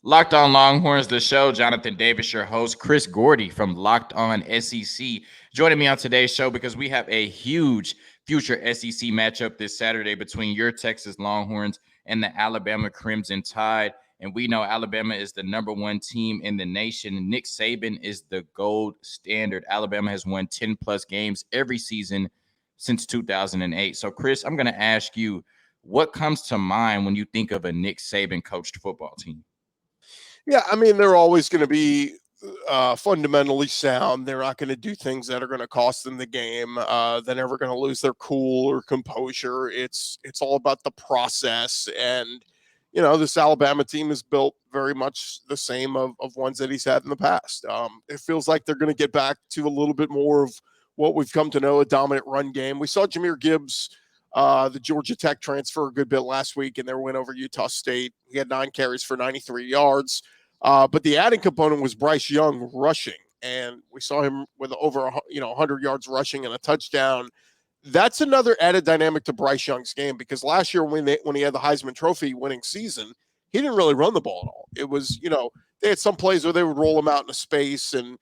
Locked On Longhorns, the show. Jonathan Davis, your host. Chris Gordy from Locked On SEC joining me on today's show because we have a huge future SEC matchup this Saturday between your Texas Longhorns and the Alabama Crimson Tide. And we know Alabama is the number one team in the nation. Nick Saban is the gold standard. Alabama has won 10 plus games every season since 2008. So, Chris, I'm going to ask you, what comes to mind when you think of a Nick Saban coached football team? Yeah, I mean, they're always going to be fundamentally sound. They're not going to do things that are going to cost them the game. They're never going to lose their cool or composure. It's all about the process. And, this Alabama team is built very much the same of ones that he's had in the past. It feels like they're going to get back to a little bit more of what we've come to know, a dominant run game. We saw Jahymir Gibbs, the Georgia Tech transfer, a good bit last week in their win over Utah State. He had 9 carries for 93 yards. But the adding component was Bryce Young rushing, and we saw him with over 100 yards rushing and a touchdown. That's another added dynamic to Bryce Young's game because last year when he had the Heisman Trophy winning season, he didn't really run the ball at all. It was they had some plays where they would roll him out into space and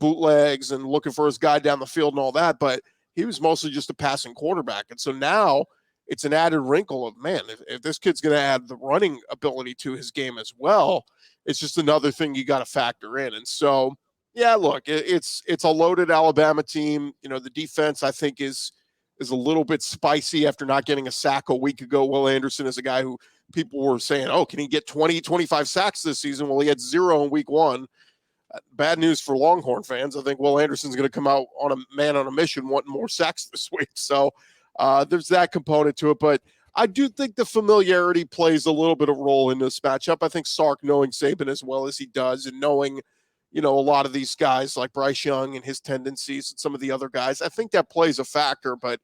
bootlegs and looking for his guy down the field and all that, but he was mostly just a passing quarterback. And so now it's an added wrinkle of, man, if this kid's going to add the running ability to his game as well, it's just another thing you got to factor in. And so, yeah, look, it's a loaded Alabama team. The defense, I think, is a little bit spicy after not getting a sack a week ago. Will Anderson is a guy who people were saying, oh, can he get 20, 25 sacks this season? Well, he had 0 in week 1. Bad news for Longhorn fans. I think Will Anderson's going to come out on a man on a mission wanting more sacks this week. So there's that component to it. But I do think the familiarity plays a little bit of role in this matchup. I think Sark, knowing Saban as well as he does and knowing, a lot of these guys like Bryce Young and his tendencies and some of the other guys, I think that plays a factor. But,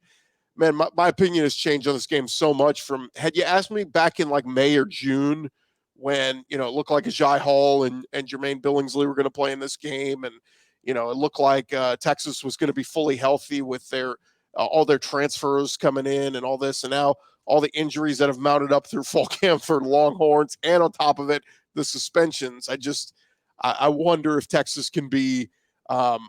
man, my opinion has changed on this game so much from had you asked me back in like May or June when, it looked like Ajay Hall and Jermaine Billingsley were going to play in this game. And, it looked like Texas was going to be fully healthy with their all their transfers coming in and all this. And now all the injuries that have mounted up through fall camp for Longhorns, and on top of it, the suspensions. I wonder if Texas can be, can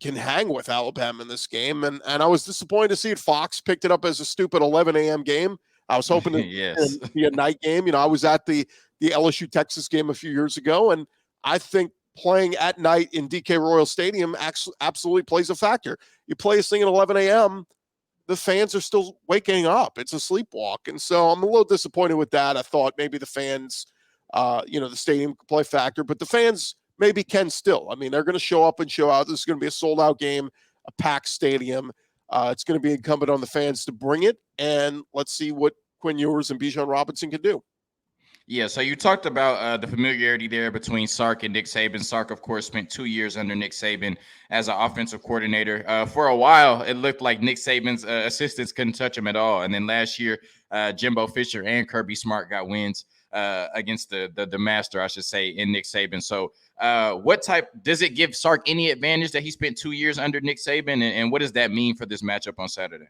hang with Alabama in this game. And I was disappointed to see it. Fox picked it up as a stupid 11 a.m. game. I was hoping Yes. to be a night game. I was at the LSU Texas game a few years ago, and I think playing at night in DK Royal Stadium absolutely plays a factor. You play this thing at 11 a.m., the fans are still waking up. It's a sleepwalk. And so I'm a little disappointed with that. I thought maybe the fans, the stadium could play factor, but the fans maybe can still. I mean, they're going to show up and show out. This is going to be a sold-out game, a packed stadium. It's going to be incumbent on the fans to bring it, and let's see what Quinn Ewers and Bijan Robinson can do. Yeah, so you talked about the familiarity there between Sark and Nick Saban. Sark, of course, spent 2 years under Nick Saban as an offensive coordinator. For a while, it looked like Nick Saban's assistants couldn't touch him at all. And then last year, Jimbo Fisher and Kirby Smart got wins against the master, I should say, in Nick Saban. So what type – does it give Sark any advantage that he spent 2 years under Nick Saban? And what does that mean for this matchup on Saturday?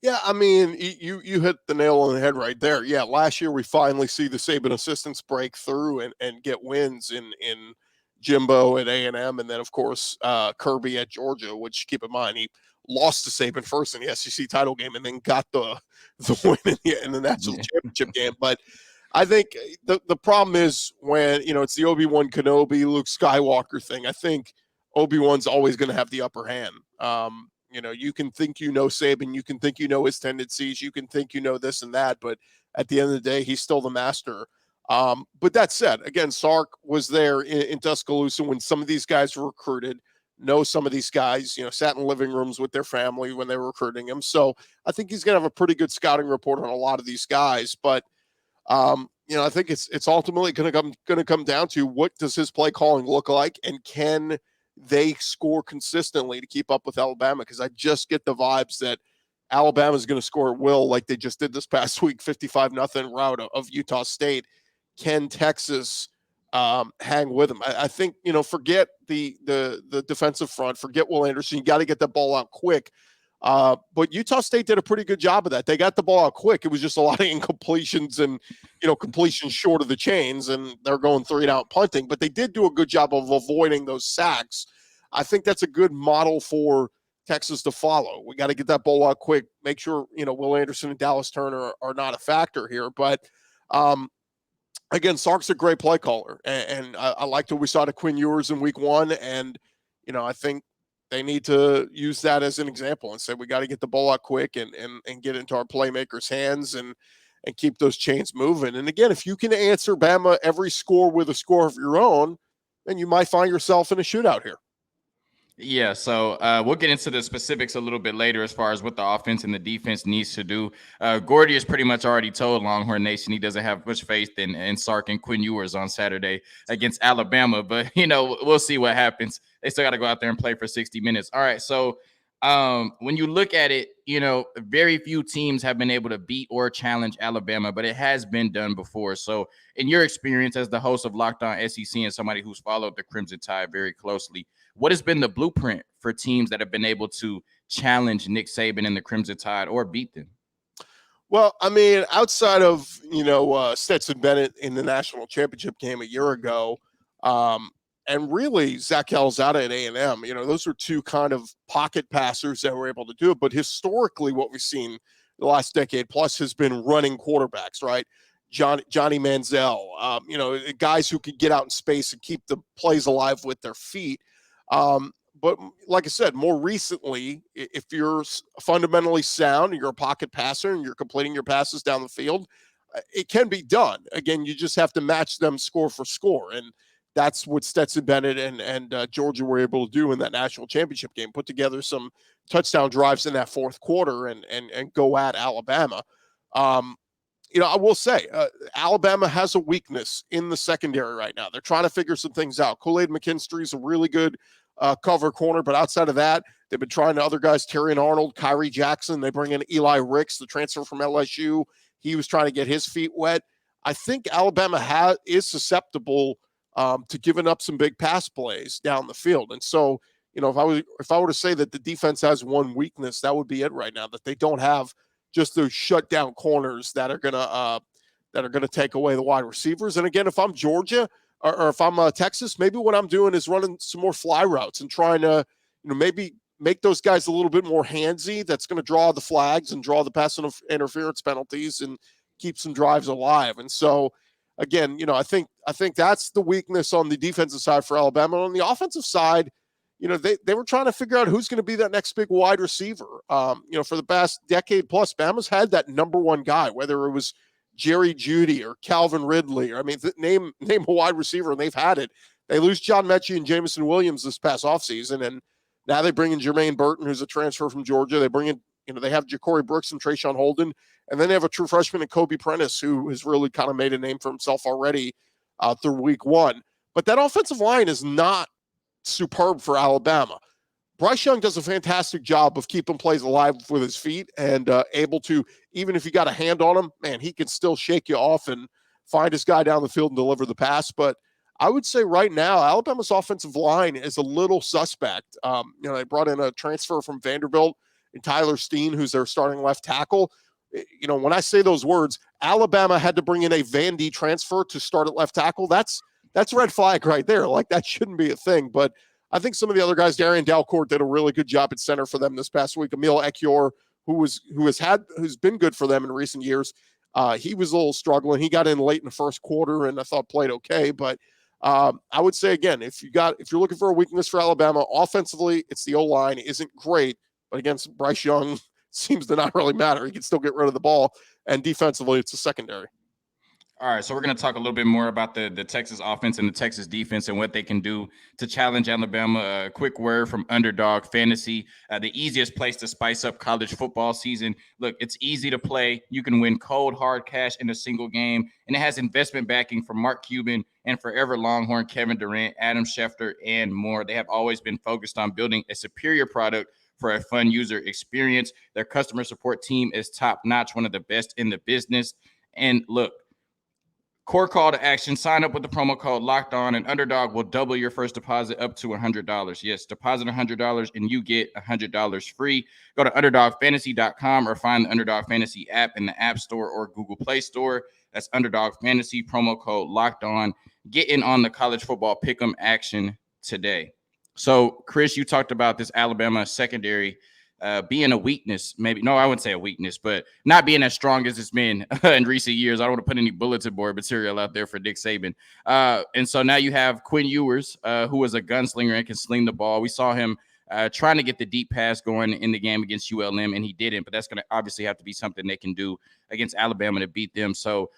Yeah, I mean, you hit the nail on the head right there. Yeah, last year we finally see the Saban assistants break through and get wins in Jimbo at A&M, and then, of course, Kirby at Georgia, which, keep in mind, he lost to Saban first in the SEC title game and then got the win in the national championship game. But I think the problem is when, it's the Obi-Wan Kenobi, Luke Skywalker thing. I think Obi-Wan's always going to have the upper hand. You can think Saban, you can think his tendencies, you can think this and that, but at the end of the day, he's still the master. But that said, again, Sark was there in Tuscaloosa when some of these guys were recruited, know some of these guys, sat in living rooms with their family when they were recruiting him. So I think he's going to have a pretty good scouting report on a lot of these guys. But, I think it's ultimately going to come down to what does his play calling look like, and can they score consistently to keep up with Alabama? Because I just get the vibes that Alabama is going to score at will, like they just did this past week, 55-0 rout of Utah State. Can Texas hang with them? I think, forget the defensive front, forget Will Anderson. You got to get that ball out quick. But Utah State did a pretty good job of that. They got the ball out quick. It was just a lot of incompletions and, completions short of the chains, and they're going 3-and-out punting. But they did do a good job of avoiding those sacks. I think that's a good model for Texas to follow. We got to get that ball out quick. Make sure, Will Anderson and Dallas Turner are not a factor here. But again, Sark's a great play caller, and I liked what we saw to Quinn Ewers in week 1, and I think they need to use that as an example and say we got to get the ball out quick and get into our playmakers' hands and keep those chains moving. And again, if you can answer Bama every score with a score of your own, then you might find yourself in a shootout here. Yeah, so we'll get into the specifics a little bit later as far as what the offense and the defense needs to do. Gordy has pretty much already told Longhorn Nation he doesn't have much faith in Sark and Quinn Ewers on Saturday against Alabama, but, we'll see what happens. They still got to go out there and play for 60 minutes. All right, so when you look at it, very few teams have been able to beat or challenge Alabama, but it has been done before. So in your experience as the host of Locked On SEC and somebody who's followed the Crimson Tide very closely, what has been the blueprint for teams that have been able to challenge Nick Saban and the Crimson Tide or beat them? Well, I mean, outside of, Stetson Bennett in the national championship game a year ago, and really Zach Calzada at A&M, those are two kind of pocket passers that were able to do it. But historically, what we've seen the last decade plus has been running quarterbacks, right? Johnny Manziel, guys who could get out in space and keep the plays alive with their feet. But like I said, more recently, if you're fundamentally sound and you're a pocket passer and you're completing your passes down the field, it can be done. Again, you just have to match them score for score. And that's what Stetson Bennett and Georgia were able to do in that national championship game, put together some touchdown drives in that fourth quarter and go at Alabama. I will say Alabama has a weakness in the secondary right now. They're trying to figure some things out. Kool-Aid McKinstry is a really good cover corner, but outside of that, they've been trying to other guys, Terrion Arnold, Kyrie Jackson. They bring in Eli Ricks, the transfer from LSU. He was trying to get his feet wet. I think Alabama is susceptible to giving up some big pass plays down the field. And so, if I were to say that the defense has one weakness, that would be it right now, that they don't have just those shutdown corners that are gonna take away the wide receivers. And again, if I'm Georgia or if I'm Texas, maybe what I'm doing is running some more fly routes and trying to, maybe make those guys a little bit more handsy. That's going to draw the flags and draw the pass interference penalties and keep some drives alive. And so, again, I think that's the weakness on the defensive side for Alabama. On the offensive side, they were trying to figure out who's going to be that next big wide receiver. For the past decade plus, Bama's had that number one guy, whether it was Jerry Jeudy or Calvin Ridley, or name a wide receiver, and they've had it. They lose John Mechie and Jamison Williams this past offseason, and now they bring in Jermaine Burton, who's a transfer from Georgia. They bring in, they have Ja'Cory Brooks and Trayshawn Holden, and then they have a true freshman in Kobe Prentice, who has really kind of made a name for himself already through week 1. But that offensive line is not superb for Alabama. Bryce Young does a fantastic job of keeping plays alive with his feet and able to, even if you got a hand on him, man, he can still shake you off and find his guy down the field and deliver the pass. But I would say right now, Alabama's offensive line is a little suspect. They brought in a transfer from Vanderbilt and Tyler Steen, who's their starting left tackle. When I say those words, Alabama had to bring in a Vandy transfer to start at left tackle. That's a red flag right there. Like, that shouldn't be a thing. But I think some of the other guys, Darian Dalcourt did a really good job at center for them this past week. Emil Ekiyor, who's been good for them in recent years. He was a little struggling. He got in late in the first quarter and I thought played okay. But I would say, again, if you're looking for a weakness for Alabama, offensively, it's the O-line isn't great, but against Bryce Young, seems to not really matter. He can still get rid of the ball. And defensively, it's a secondary. All right, so we're going to talk a little bit more about the Texas offense and the Texas defense and what they can do to challenge Alabama. A quick word from Underdog Fantasy, the easiest place to spice up college football season. Look, it's easy to play. You can win cold, hard cash in a single game, and it has investment backing from Mark Cuban and forever Longhorn Kevin Durant, Adam Schefter, and more. They have always been focused on building a superior product for a fun user experience. Their customer support team is top-notch, one of the best in the business. And look, Core call to action. Sign up with the promo code Locked On, and Underdog will double your first deposit up to $100. Yes, deposit $100 and you get $100 free. Go to UnderdogFantasy.com or find the Underdog Fantasy app in the App Store or Google Play Store. That's Underdog Fantasy, promo code Locked On. Get in on the college football pick'em action today. So, Chris, you talked about this Alabama secondary being a weakness, maybe. No, I wouldn't say a weakness, but not being as strong as it's been in recent years. I don't want to put any bulletin board material out there for Nick Saban. And so now you have Quinn Ewers, who is a gunslinger and can sling the ball. We saw him trying to get the deep pass going in the game against ULM, and he didn't. But that's going to obviously have to be something they can do against Alabama to beat them. So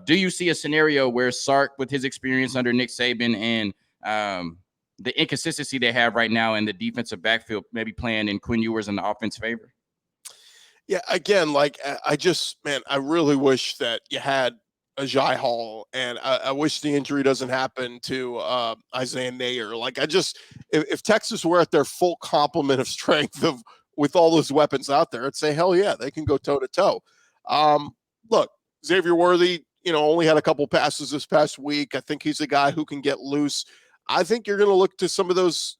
do you see a scenario where Sark, with his experience under Nick Saban and the inconsistency they have right now in the defensive backfield, maybe playing in Quinn Ewers in the offense favor? Yeah, again, like I really wish that you had a Jai Hall, and I wish the injury doesn't happen to Isaiah Nayer. Like, if Texas were at their full complement of strength with all those weapons out there, I'd say, hell yeah, they can go toe to toe. Look, Xavier Worthy, only had a couple passes this past week. I think he's a guy who can get loose. I think you're going to look to some of those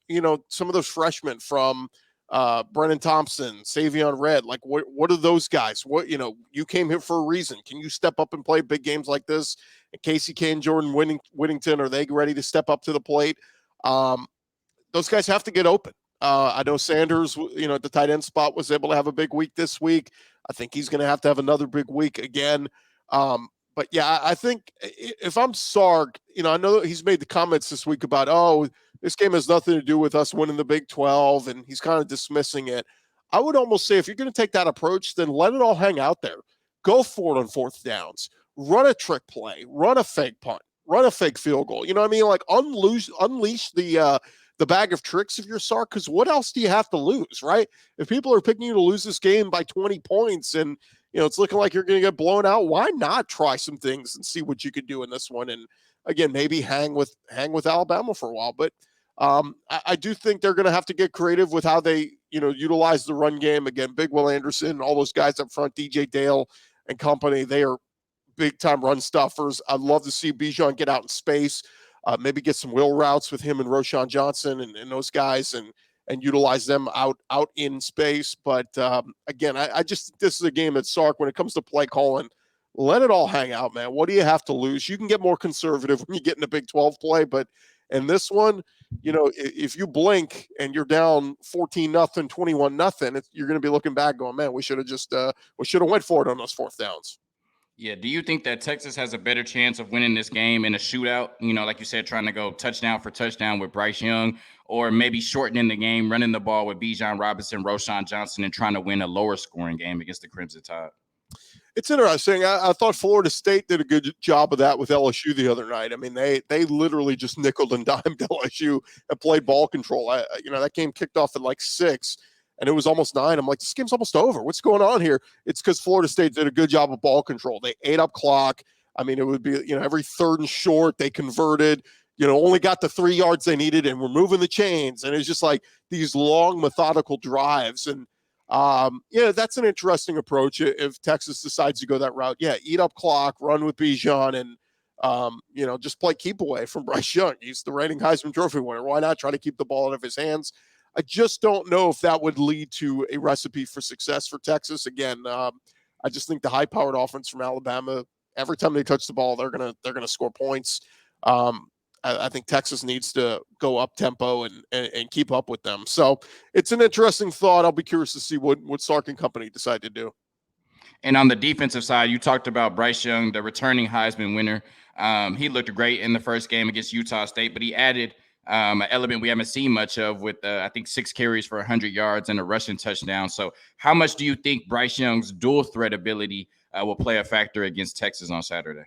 freshmen from Brenen Thompson, Savion Red. Like, what are those guys? You came here for a reason. Can you step up and play big games like this? And Casey Cain, Jordan Whittington, are they ready to step up to the plate? Those guys have to get open. I know Sanders, at the tight end spot, was able to have a big week this week. I think he's going to have another big week again. But yeah, I think if I'm Sark, I know he's made the comments this week about, this game has nothing to do with us winning the Big 12, and he's kind of dismissing it. I would almost say, if you're going to take that approach, then let it all hang out there. Go for it on fourth downs. Run a trick play. Run a fake punt. Run a fake field goal. You know what I mean? Like, unleash the bag of tricks if you're Sark, because what else do you have to lose, right? If people are picking you to lose this game by 20 points and it's looking like you're going to get blown out, why not try some things and see what you could do in this one? And again, maybe hang with Alabama for a while. But I do think they're going to have to get creative with how they, utilize the run game. Again, Big Will Anderson, all those guys up front, DJ Dale and company, they are big time run stuffers. I'd love to see Bijan get out in space, maybe get some wheel routes with him and D'shawn Jamison and those guys, and utilize them out in space. But again, I just, this is a game at Sark, when it comes to play calling, let it all hang out, man. What do you have to lose? You can get more conservative when you get in a Big 12 play, but in this one, if you blink and you're down 14-0, 21-0, you're going to be looking back going, man, we should have went for it on those fourth downs. Yeah. Do you think that Texas has a better chance of winning this game in a shootout? Like you said, trying to go touchdown for touchdown with Bryce Young, or maybe shortening the game, running the ball with Bijan Robinson, D'shawn Jamison, and trying to win a lower scoring game against the Crimson Tide? It's interesting. I thought Florida State did a good job of that with LSU the other night. I mean, they literally just nickeled and dimed LSU and played ball control. That game kicked off at like 6, and it was almost 9. I'm like, this game's almost over. What's going on here? It's because Florida State did a good job of ball control. They ate up clock. I mean, it would be, every third and short, they converted, only got the 3 yards they needed, and we're moving the chains. And it's just like these long, methodical drives. And that's an interesting approach if Texas decides to go that route. Yeah, eat up clock, run with Bijan, and just play keep away from Bryce Young. He's the reigning Heisman Trophy winner. Why not try to keep the ball out of his hands? I just don't know if that would lead to a recipe for success for Texas. Again, I just think the high-powered offense from Alabama, every time they touch the ball, they're gonna score points. I think Texas needs to go up tempo and keep up with them. So it's an interesting thought. I'll be curious to see what Sark and company decide to do. And on the defensive side, you talked about Bryce Young, the returning Heisman winner. He looked great in the first game against Utah State, but he added an element we haven't seen much of with, I think, 6 carries for 100 yards and a rushing touchdown. So how much do you think Bryce Young's dual threat ability will play a factor against Texas on Saturday?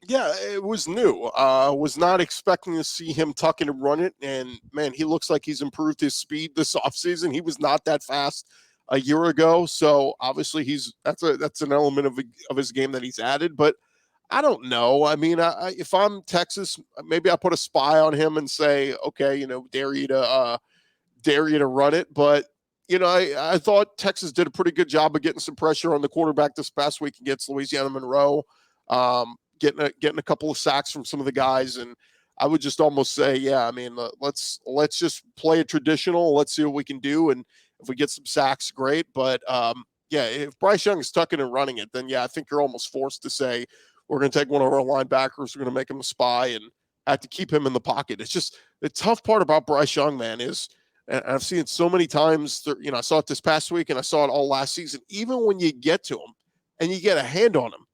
Yeah, it was new. Was not expecting to see him tuck and run it. And, man, he looks like he's improved his speed this offseason. He was not that fast a year ago. So, obviously, that's an element of his game that he's added. But I don't know. I mean, if I'm Texas, maybe I put a spy on him and say, okay, dare you to run it. But, I thought Texas did a pretty good job of getting some pressure on the quarterback this past week against Louisiana Monroe. getting a couple of sacks from some of the guys. And I would just almost say, yeah, I mean, let's just play it traditional. Let's see what we can do. And if we get some sacks, great. But yeah, if Bryce Young is tucking and running it, then yeah, I think you're almost forced to say, we're going to take one of our linebackers, we're going to make him a spy and have to keep him in the pocket. It's just the tough part about Bryce Young, man, is, and I've seen it so many times, I saw it this past week and I saw it all last season, even when you get to him and you get a hand on him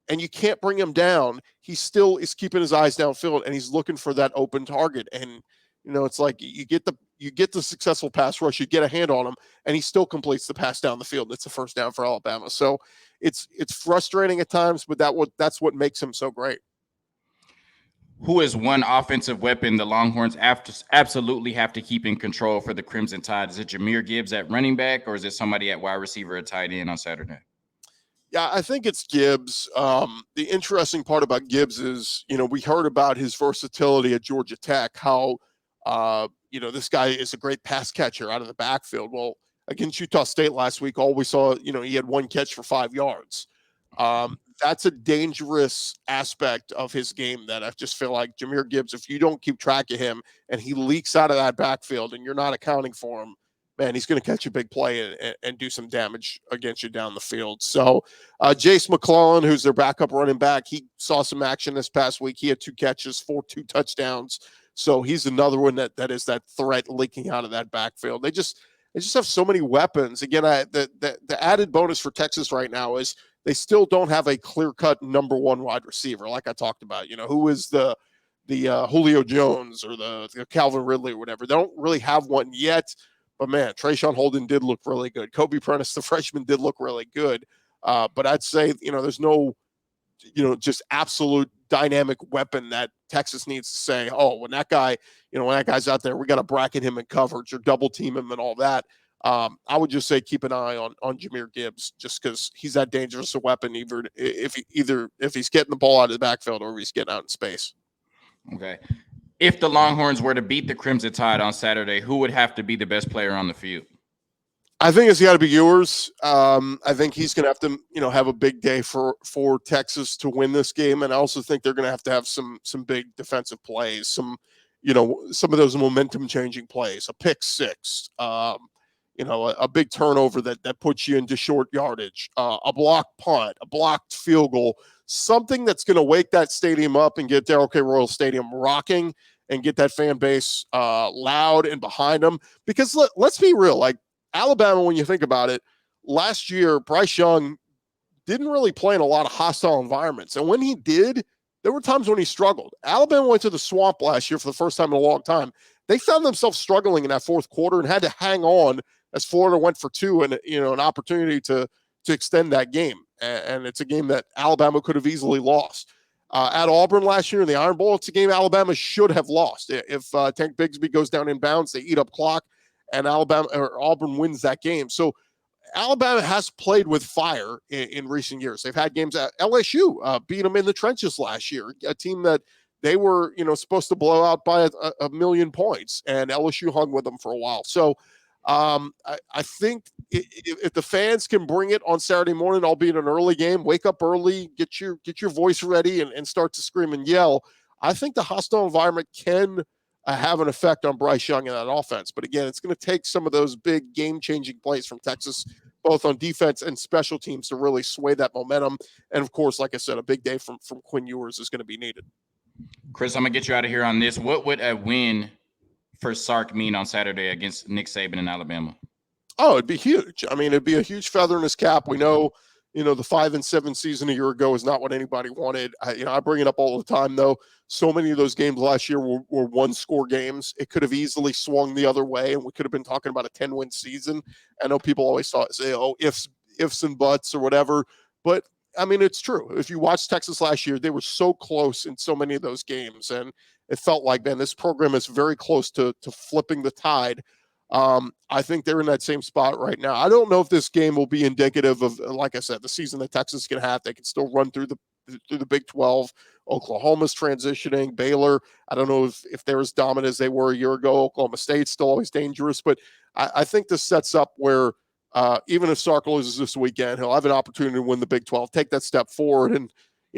and you can't bring him down, he still is keeping his eyes downfield and he's looking for that open target. And, it's like you get the successful pass rush, you get a hand on him, and he still completes the pass down the field. It's a first down for Alabama. So it's frustrating at times, but that's what makes him so great. Who is one offensive weapon the Longhorns absolutely have to keep in control for the Crimson Tide? Is it Jahymir Gibbs at running back, or is it somebody at wide receiver or tight end on Saturday? Yeah, I think it's Gibbs. The interesting part about Gibbs is, we heard about his versatility at Georgia Tech, how, this guy is a great pass catcher out of the backfield. Well, against Utah State last week, all we saw, he had one catch for 5 yards. That's a dangerous aspect of his game that I just feel like Jahymir Gibbs, if you don't keep track of him and he leaks out of that backfield and you're not accounting for him, man, he's going to catch a big play and do some damage against you down the field. So Jace McClellan, who's their backup running back, he saw some action this past week. He had 2 catches for 2 touchdowns. So he's another one that is that threat leaking out of that backfield. They just have so many weapons. Again, the added bonus for Texas right now is they still don't have a clear-cut number 1 wide receiver, like I talked about. Who is the Julio Jones or the Calvin Ridley or whatever. They don't really have one yet. But, man, Trayshawn Holden did look really good. Kobe Prentice, the freshman, did look really good. But I'd say, there's no, just absolute dynamic weapon that Texas needs to say, oh, when that guy's out there, we got to bracket him in coverage or double team him and all that. I would just say keep an eye on Jahymir Gibbs just because he's that dangerous a weapon, either if he's getting the ball out of the backfield or if he's getting out in space. Okay. If the Longhorns were to beat the Crimson Tide on Saturday, who would have to be the best player on the field? I think it's got to be Ewers. I think he's going to have to, have a big day for Texas to win this game. And I also think they're going to have some big defensive plays, some of those momentum changing plays, a pick six, a big turnover that puts you into short yardage, a blocked punt, a blocked field goal, something that's going to wake that stadium up and get Darrell K. Royal Stadium rocking and get that fan base loud and behind them. Because let's be real, like Alabama, when you think about it, last year, Bryce Young didn't really play in a lot of hostile environments. And when he did, there were times when he struggled. Alabama went to the swamp last year for the first time in a long time. They found themselves struggling in that fourth quarter and had to hang on as Florida went for 2 and, an opportunity to extend that game. And it's a game that Alabama could have easily lost. At Auburn last year in the Iron Bowl, it's a game Alabama should have lost. If Tank Bigsby goes down in bounds, they eat up clock, and Auburn wins that game. So Alabama has played with fire in recent years. They've had games at LSU, beat them in the trenches last year, a team that they were, supposed to blow out by a million points, and LSU hung with them for a while. So I think if the fans can bring it on Saturday morning, albeit an early game, wake up early, get your voice ready and start to scream and yell, I think the hostile environment can have an effect on Bryce Young and that offense. But again, it's going to take some of those big game-changing plays from Texas, both on defense and special teams, to really sway that momentum. And of course, like I said, a big day from Quinn Ewers is going to be needed. Chris, I'm going to get you out of here on this. What would a win for Sark mean on Saturday against Nick Saban in Alabama? Oh, it'd be huge. I mean, it'd be a huge feather in his cap. We know, the 5-7 season a year ago is not what anybody wanted. I bring it up all the time, though. So many of those games last year were one-score games. It could have easily swung the other way, and we could have been talking about a 10-win season. I know people always say, oh, ifs and buts or whatever. But, I mean, it's true. If you watch Texas last year, they were so close in so many of those games, and it felt like, man, this program is very close to flipping the tide. I think they're in that same spot right now. I don't know if this game will be indicative of, like I said, the season that Texas can have. They can still run through the Big 12. Oklahoma's transitioning. Baylor, I don't know if they're as dominant as they were a year ago. Oklahoma State's still always dangerous. But I think this sets up where even if Sark loses this weekend, he'll have an opportunity to win the Big 12, take that step forward. And,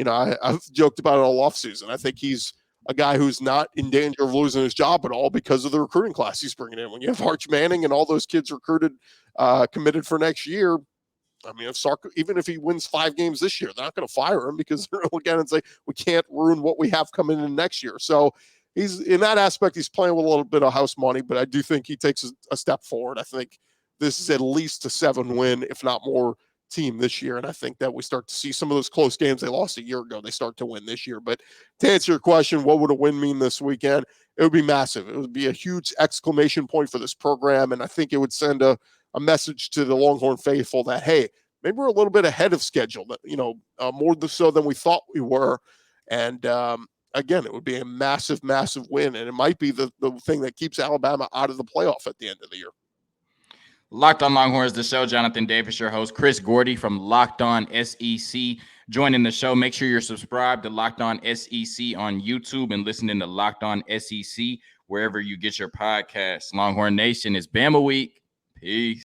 I've joked about it all offseason. I think he's a guy who's not in danger of losing his job at all because of the recruiting class he's bringing in. When you have Arch Manning and all those kids recruited, committed for next year, I mean, if Sark, even if he wins 5 games this year, they're not going to fire him because they're going to look at it and say, we can't ruin what we have coming in next year. So he's, in that aspect, he's playing with a little bit of house money, but I do think he takes a step forward. I think this is at least a 7-win, if not more, team this year. And I think that we start to see some of those close games they lost a year ago, they start to win this year. But to answer your question, what would a win mean this weekend? It would be massive. It would be a huge exclamation point for this program. And I think it would send a message to the Longhorn faithful that, hey, maybe we're a little bit ahead of schedule, more so than we thought we were. And again, it would be a massive, massive win. And it might be the thing that keeps Alabama out of the playoff at the end of the year. Locked on Longhorns, the show. Jonathan Davis, your host. Chris Gordy from Locked On SEC joining the show. Make sure you're subscribed to Locked On SEC on YouTube and listening to Locked On SEC wherever you get your podcasts. Longhorn Nation, is Bama week. Peace.